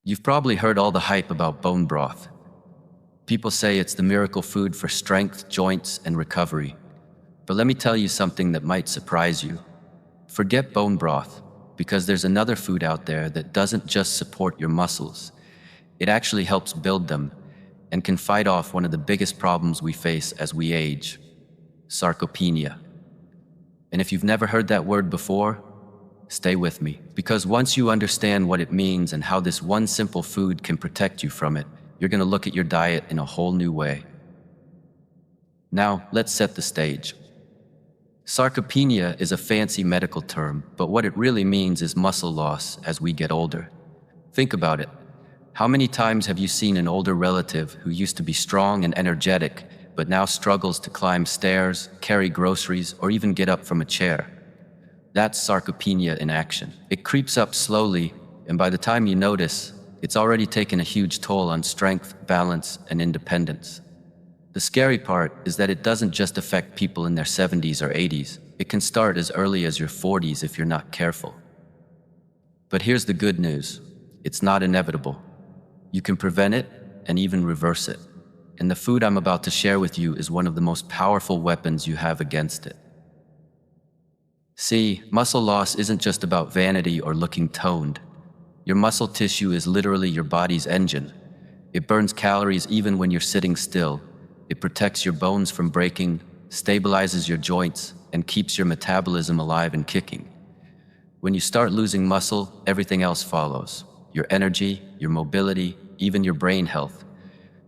You've probably heard all the hype about bone broth. People say it's the miracle food for strength, joints, and recovery. But let me tell you something that might surprise you. Forget bone broth, because there's another food out there that doesn't just support your muscles. It actually helps build them and can fight off one of the biggest problems we face as we age: sarcopenia. And if you've never heard that word before, stay with me, because once you understand what it means and how this one simple food can protect you from it, you're going to look at your diet in a whole new way. Now, let's set the stage. Sarcopenia is a fancy medical term, but what it really means is muscle loss as we get older. Think about it. How many times have you seen an older relative who used to be strong and energetic, but now struggles to climb stairs, carry groceries, or even get up from a chair? That's sarcopenia in action. It creeps up slowly, and by the time you notice, it's already taken a huge toll on strength, balance, and independence. The scary part is that it doesn't just affect people in their 70s or 80s. It can start as early as your 40s if you're not careful. But here's the good news. It's not inevitable. You can prevent it and even reverse it. And the food I'm about to share with you is one of the most powerful weapons you have against it. See, muscle loss isn't just about vanity or looking toned. Your muscle tissue is literally your body's engine. It burns calories even when you're sitting still. It protects your bones from breaking, stabilizes your joints, and keeps your metabolism alive and kicking. When you start losing muscle, everything else follows. Your energy, your mobility, even your brain health.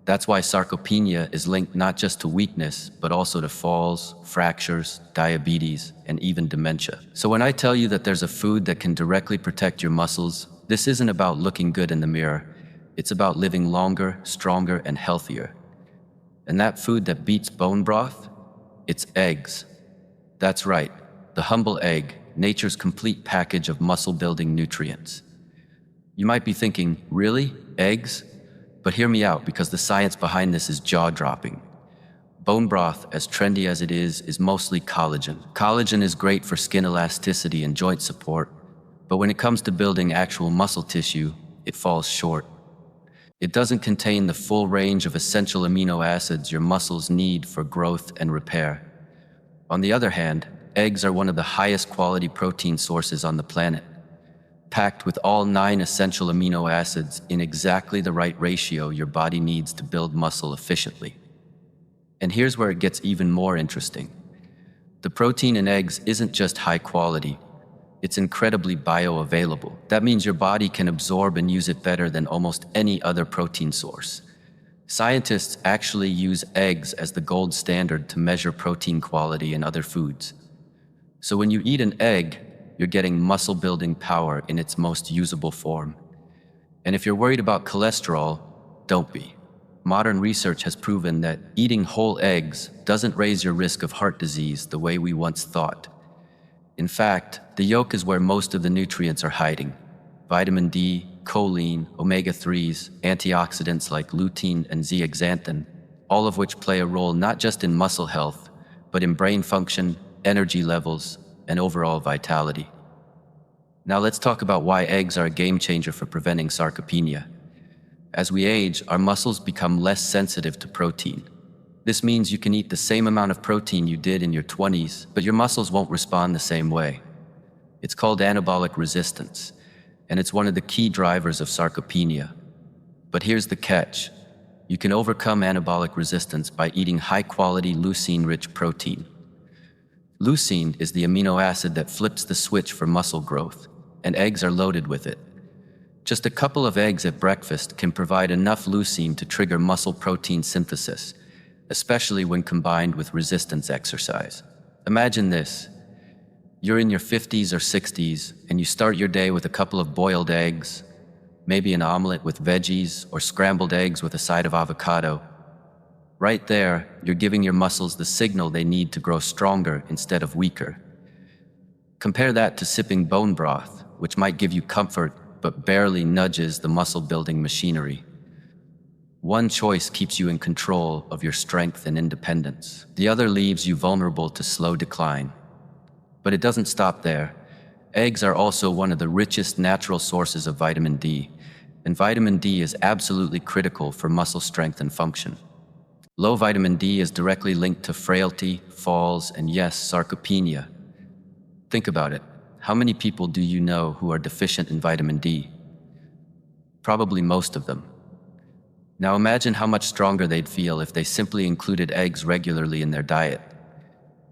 That's why sarcopenia is linked not just to weakness, but also to falls, fractures, diabetes, and even dementia. So when I tell you that there's a food that can directly protect your muscles, this isn't about looking good in the mirror. It's about living longer, stronger, and healthier. And that food that beats bone broth? It's eggs. That's right, the humble egg, nature's complete package of muscle-building nutrients. You might be thinking, really? Eggs? But hear me out, because the science behind this is jaw-dropping. Bone broth, as trendy as it is mostly collagen. Collagen is great for skin elasticity and joint support, but when it comes to building actual muscle tissue, it falls short. It doesn't contain the full range of essential amino acids your muscles need for growth and repair. On the other hand, eggs are one of the highest quality protein sources on the planet, packed with all 9 essential amino acids in exactly the right ratio your body needs to build muscle efficiently. And here's where it gets even more interesting. The protein in eggs isn't just high quality, it's incredibly bioavailable. That means your body can absorb and use it better than almost any other protein source. Scientists actually use eggs as the gold standard to measure protein quality in other foods. So when you eat an egg, you're getting muscle-building power in its most usable form. And if you're worried about cholesterol, don't be. Modern research has proven that eating whole eggs doesn't raise your risk of heart disease the way we once thought. In fact, the yolk is where most of the nutrients are hiding. Vitamin D, choline, omega-3s, antioxidants like lutein and zeaxanthin, all of which play a role not just in muscle health, but in brain function, energy levels, and overall vitality. Now let's talk about why eggs are a game changer for preventing sarcopenia. As we age, our muscles become less sensitive to protein. This means you can eat the same amount of protein you did in your 20s, but your muscles won't respond the same way. It's called anabolic resistance, and it's one of the key drivers of sarcopenia. But here's the catch. You can overcome anabolic resistance by eating high-quality leucine-rich protein. Leucine is the amino acid that flips the switch for muscle growth, and eggs are loaded with it. Just a couple of eggs at breakfast can provide enough leucine to trigger muscle protein synthesis, especially when combined with resistance exercise. Imagine this. You're in your 50s or 60s, and you start your day with a couple of boiled eggs, maybe an omelet with veggies, or scrambled eggs with a side of avocado. Right there, you're giving your muscles the signal they need to grow stronger instead of weaker. Compare that to sipping bone broth, which might give you comfort, but barely nudges the muscle-building machinery. One choice keeps you in control of your strength and independence. The other leaves you vulnerable to slow decline. But it doesn't stop there. Eggs are also one of the richest natural sources of vitamin D, and vitamin D is absolutely critical for muscle strength and function. Low vitamin D is directly linked to frailty, falls, and yes, sarcopenia. Think about it. How many people do you know who are deficient in vitamin D? Probably most of them. Now imagine how much stronger they'd feel if they simply included eggs regularly in their diet.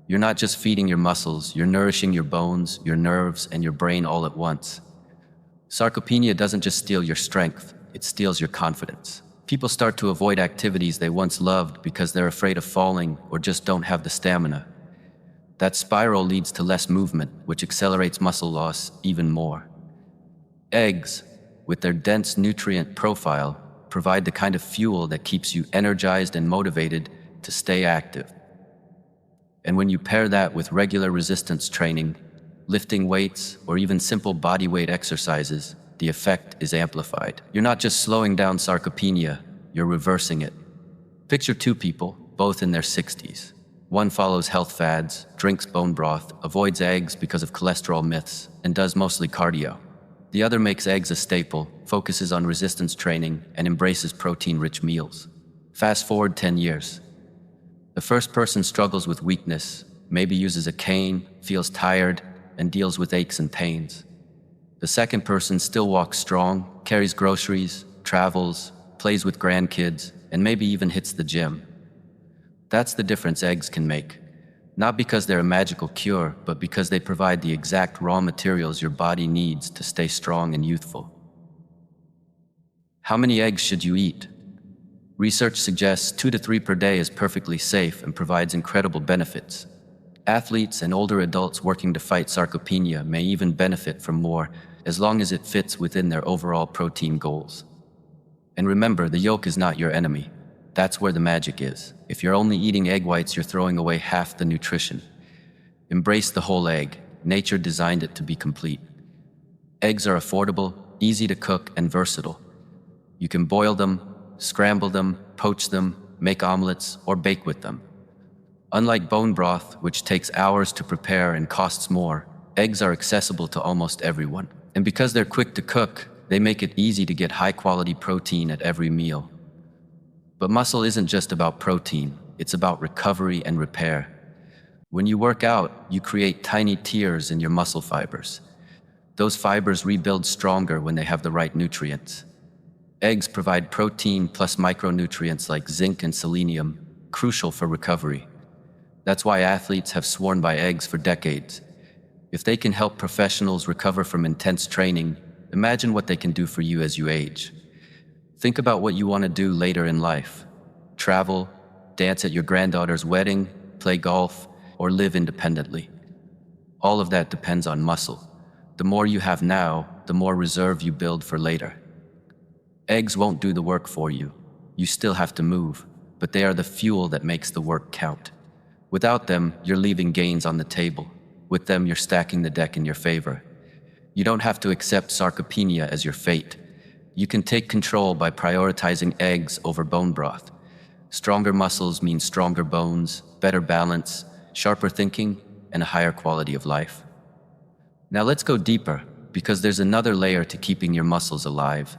You're not just feeding your muscles, you're nourishing your bones, your nerves, and your brain all at once. Sarcopenia doesn't just steal your strength, it steals your confidence. People start to avoid activities they once loved because they're afraid of falling or just don't have the stamina. That spiral leads to less movement, which accelerates muscle loss even more. Eggs, with their dense nutrient profile, provide the kind of fuel that keeps you energized and motivated to stay active. And when you pair that with regular resistance training, lifting weights, or even simple body weight exercises, the effect is amplified. You're not just slowing down sarcopenia, you're reversing it. Picture two people, both in their 60s. One follows health fads, drinks bone broth, avoids eggs because of cholesterol myths, and does mostly cardio. The other makes eggs a staple, focuses on resistance training, and embraces protein-rich meals. Fast forward 10 years. The first person struggles with weakness, maybe uses a cane, feels tired, and deals with aches and pains. The second person still walks strong, carries groceries, travels, plays with grandkids, and maybe even hits the gym. That's the difference eggs can make. Not because they're a magical cure, but because they provide the exact raw materials your body needs to stay strong and youthful. How many eggs should you eat? Research suggests 2 to 3 per day is perfectly safe and provides incredible benefits. Athletes and older adults working to fight sarcopenia may even benefit from more, as long as it fits within their overall protein goals. And remember, the yolk is not your enemy. That's where the magic is. If you're only eating egg whites, you're throwing away half the nutrition. Embrace the whole egg. Nature designed it to be complete. Eggs are affordable, easy to cook, and versatile. You can boil them, scramble them, poach them, make omelets, or bake with them. Unlike bone broth, which takes hours to prepare and costs more, eggs are accessible to almost everyone. And because they're quick to cook, they make it easy to get high-quality protein at every meal. But muscle isn't just about protein, it's about recovery and repair. When you work out, you create tiny tears in your muscle fibers. Those fibers rebuild stronger when they have the right nutrients. Eggs provide protein plus micronutrients like zinc and selenium, crucial for recovery. That's why athletes have sworn by eggs for decades. If they can help professionals recover from intense training, imagine what they can do for you as you age. Think about what you want to do later in life. Travel, dance at your granddaughter's wedding, play golf, or live independently. All of that depends on muscle. The more you have now, the more reserve you build for later. Eggs won't do the work for you. You still have to move, but they are the fuel that makes the work count. Without them, you're leaving gains on the table. With them, you're stacking the deck in your favor. You don't have to accept sarcopenia as your fate. You can take control by prioritizing eggs over bone broth. Stronger muscles mean stronger bones, better balance, sharper thinking, and a higher quality of life. Now let's go deeper, because there's another layer to keeping your muscles alive: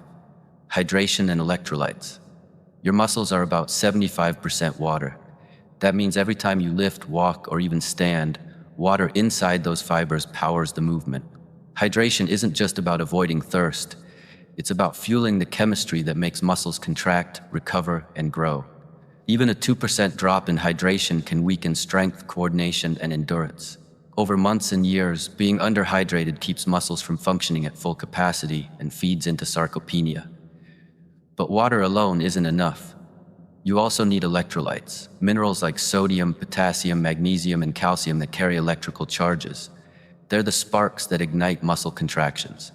hydration and electrolytes. Your muscles are about 75% water. That means every time you lift, walk, or even stand, water inside those fibers powers the movement. Hydration isn't just about avoiding thirst. It's about fueling the chemistry that makes muscles contract, recover, and grow. Even a 2% drop in hydration can weaken strength, coordination, and endurance. Over months and years, being underhydrated keeps muscles from functioning at full capacity and feeds into sarcopenia. But water alone isn't enough. You also need electrolytes, minerals like sodium, potassium, magnesium, and calcium that carry electrical charges. They're the sparks that ignite muscle contractions.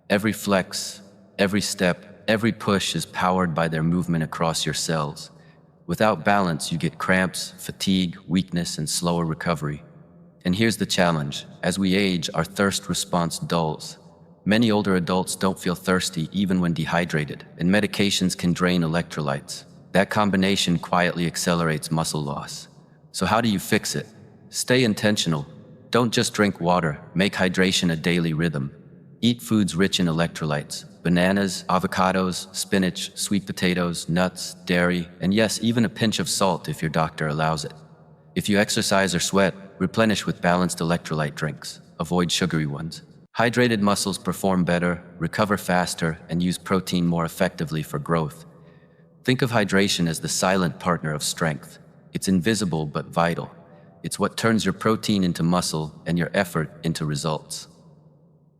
Every flex, every step, every push is powered by their movement across your cells. Without balance, you get cramps, fatigue, weakness, and slower recovery. And here's the challenge. As we age, our thirst response dulls. Many older adults don't feel thirsty even when dehydrated, and medications can drain electrolytes. That combination quietly accelerates muscle loss. So how do you fix it? Stay intentional. Don't just drink water. Make hydration a daily rhythm. Eat foods rich in electrolytes: bananas, avocados, spinach, sweet potatoes, nuts, dairy, and yes, even a pinch of salt if your doctor allows it. If you exercise or sweat, replenish with balanced electrolyte drinks. Avoid sugary ones. Hydrated muscles perform better, recover faster, and use protein more effectively for growth. Think of hydration as the silent partner of strength. It's invisible but vital. It's what turns your protein into muscle and your effort into results.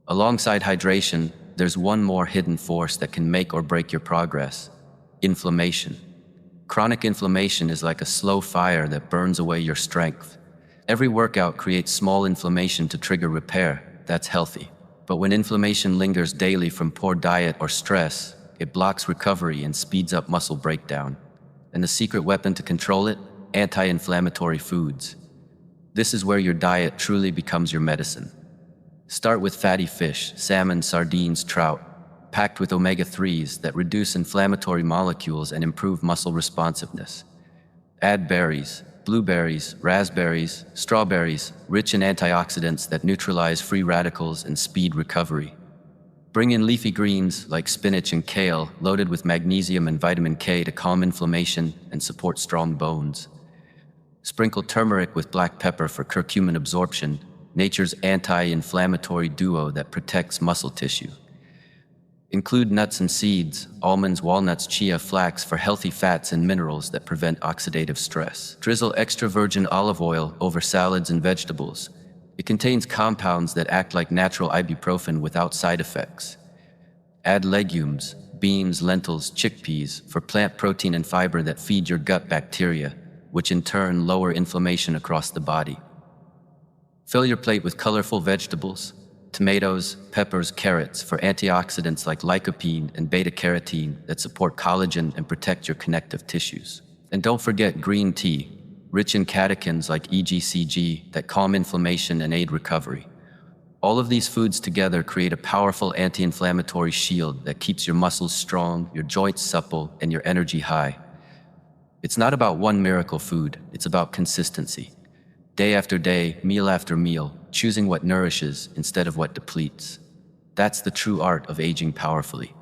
Alongside hydration, there's one more hidden force that can make or break your progress: inflammation. Chronic inflammation is like a slow fire that burns away your strength. Every workout creates small inflammation to trigger repair. That's healthy. But when inflammation lingers daily from poor diet or stress, it blocks recovery and speeds up muscle breakdown. And the secret weapon to control it? Anti-inflammatory foods. This is where your diet truly becomes your medicine. Start with fatty fish, salmon, sardines, trout, packed with omega-3s that reduce inflammatory molecules and improve muscle responsiveness. Add berries, blueberries, raspberries, strawberries, rich in antioxidants that neutralize free radicals and speed recovery. Bring in leafy greens like spinach and kale, loaded with magnesium and vitamin K to calm inflammation and support strong bones. Sprinkle turmeric with black pepper for curcumin absorption, nature's anti-inflammatory duo that protects muscle tissue. Include nuts and seeds, almonds, walnuts, chia, flax for healthy fats and minerals that prevent oxidative stress. Drizzle extra virgin olive oil over salads and vegetables. It contains compounds that act like natural ibuprofen without side effects. Add legumes, beans, lentils, chickpeas for plant protein and fiber that feed your gut bacteria, which in turn lower inflammation across the body. Fill your plate with colorful vegetables: tomatoes, peppers, carrots for antioxidants like lycopene and beta-carotene that support collagen and protect your connective tissues. And don't forget green tea, rich in catechins like EGCG that calm inflammation and aid recovery. All of these foods together create a powerful anti-inflammatory shield that keeps your muscles strong, your joints supple, and your energy high. It's not about one miracle food, it's about consistency. Day after day, meal after meal, choosing what nourishes instead of what depletes. That's the true art of aging powerfully.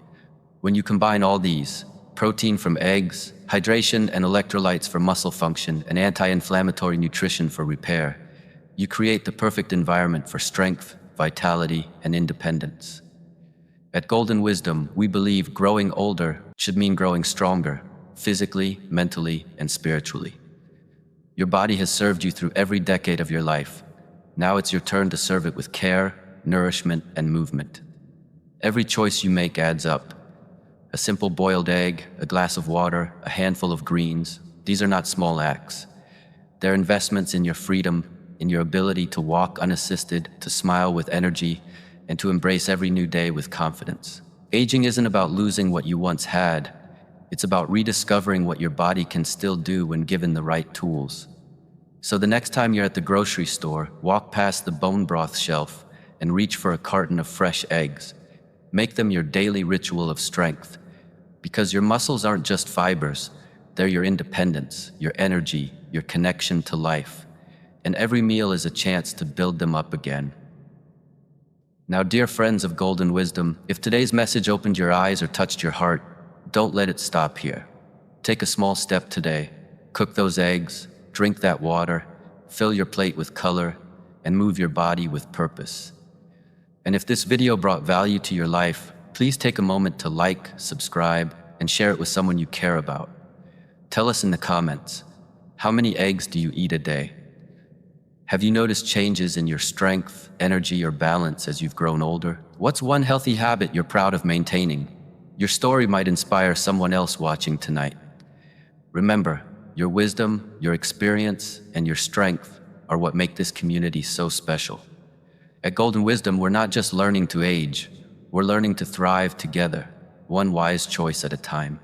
When you combine all these, protein from eggs, hydration and electrolytes for muscle function, and anti-inflammatory nutrition for repair, you create the perfect environment for strength, vitality, and independence. At Golden Wisdom, we believe growing older should mean growing stronger, physically, mentally, and spiritually. Your body has served you through every decade of your life. Now it's your turn to serve it with care, nourishment, and movement. Every choice you make adds up. A simple boiled egg, a glass of water, a handful of greens, these are not small acts. They're investments in your freedom, in your ability to walk unassisted, to smile with energy, and to embrace every new day with confidence. Aging isn't about losing what you once had. It's about rediscovering what your body can still do when given the right tools. So the next time you're at the grocery store, walk past the bone broth shelf and reach for a carton of fresh eggs. Make them your daily ritual of strength. Because your muscles aren't just fibers, they're your independence, your energy, your connection to life. And every meal is a chance to build them up again. Now, dear friends of Golden Wisdom, if today's message opened your eyes or touched your heart, don't let it stop here. Take a small step today. Cook those eggs, drink that water, fill your plate with color, and move your body with purpose. And if this video brought value to your life, please take a moment to like, subscribe, and share it with someone you care about. Tell us in the comments, how many eggs do you eat a day? Have you noticed changes in your strength, energy, or balance as you've grown older? What's one healthy habit you're proud of maintaining? Your story might inspire someone else watching tonight. Remember, your wisdom, your experience, and your strength are what make this community so special. At Golden Wisdom, we're not just learning to age, we're learning to thrive together, one wise choice at a time.